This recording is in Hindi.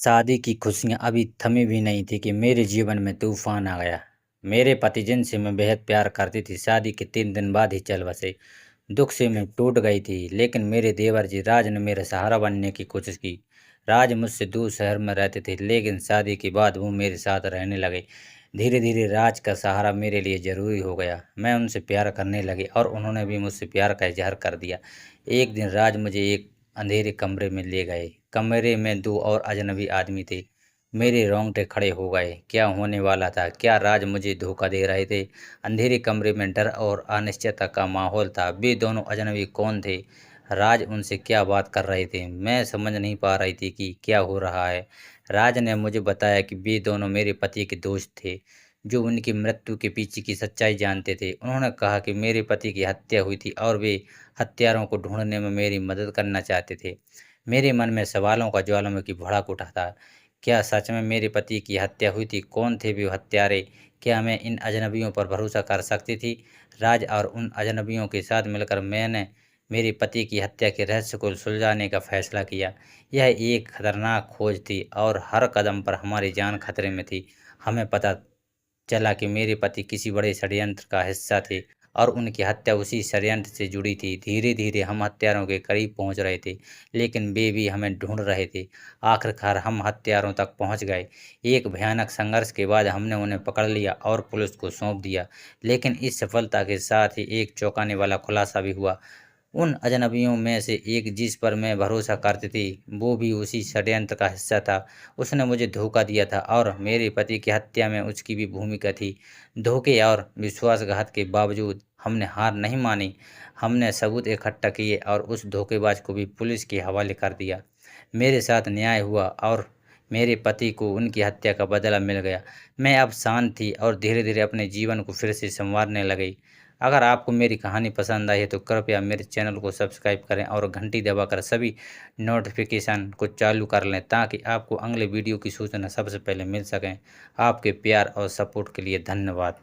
शादी की खुशियाँ अभी थमी भी नहीं थी कि मेरे जीवन में तूफान आ गया। मेरे पति जिनसे मैं बेहद प्यार करती थी, शादी के 3 दिन बाद ही चल बसे। दुःख से मैं टूट गई थी, लेकिन मेरे देवर जी राज ने मेरा सहारा बनने की कोशिश की। राज मुझसे दूर शहर में रहते थे, लेकिन शादी के बाद वो मेरे साथ रहने लगे। धीरे-धीरे राज का सहारा मेरे लिए ज़रूरी हो गया। मैं उनसे प्यार करने लगी और उन्होंने भी मुझसे प्यार का इज़हार कर दिया। एक दिन राज मुझे एक अंधेरे कमरे में ले गए। कमरे में 2 और अजनबी आदमी थे। मेरे रोंगटे खड़े हो गए। क्या होने वाला था? क्या राज मुझे धोखा दे रहे थे? अंधेरे कमरे में डर और अनिश्चितता का माहौल था। वे दोनों अजनबी कौन थे? राज उनसे क्या बात कर रहे थे? मैं समझ नहीं पा रही थी कि क्या हो रहा है। राज ने मुझे बताया कि वे दोनों मेरे पति के दोस्त थे, जो उनकी मृत्यु के पीछे की सच्चाई जानते थे। उन्होंने कहा कि मेरे पति की हत्या हुई थी और वे हत्यारों को ढूंढने में मेरी मदद करना चाहते थे। मेरे मन में सवालों का ज्वालामुखी भड़क उठा था। क्या सच में मेरे पति की हत्या हुई थी? कौन थे वे हत्यारे? क्या मैं इन अजनबियों पर भरोसा कर सकती थी? राज और उन अजनबियों के साथ मिलकर मैंने मेरे पति की हत्या के रहस्य को सुलझाने का फैसला किया। यह एक खतरनाक खोज थी और हर कदम पर हमारी जान खतरे में थी। हमें पता चला कि मेरे पति किसी बड़े षड्यंत्र का हिस्सा थे और उनकी हत्या उसी षड्यंत्र से जुड़ी थी। धीरे-धीरे हम हत्यारों के करीब पहुंच रहे थे, लेकिन वे भी हमें ढूंढ रहे थे। आखिरकार हम हत्यारों तक पहुंच गए। एक भयानक संघर्ष के बाद हमने उन्हें पकड़ लिया और पुलिस को सौंप दिया। लेकिन इस सफलता के साथ ही एक चौंकाने वाला खुलासा भी हुआ। उन अजनबियों में से एक जिस पर मैं भरोसा करती थी, वो भी उसी षड्यंत्र का हिस्सा था। उसने मुझे धोखा दिया था और मेरे पति की हत्या में उसकी भी भूमिका थी। धोखे और विश्वासघात के बावजूद हमने हार नहीं मानी। हमने सबूत इकट्ठा किए और उस धोखेबाज को भी पुलिस के हवाले कर दिया। मेरे साथ न्याय हुआ और मेरे पति को उनकी हत्या का बदला मिल गया। मैं अब शांत थी और धीरे-धीरे अपने जीवन को फिर से सँवारने लगी। अगर आपको मेरी कहानी पसंद आई है तो कृपया मेरे चैनल को सब्सक्राइब करें और घंटी दबाकर सभी नोटिफिकेशन को चालू कर लें, ताकि आपको अगले वीडियो की सूचना सबसे पहले मिल सकें। आपके प्यार और सपोर्ट के लिए धन्यवाद।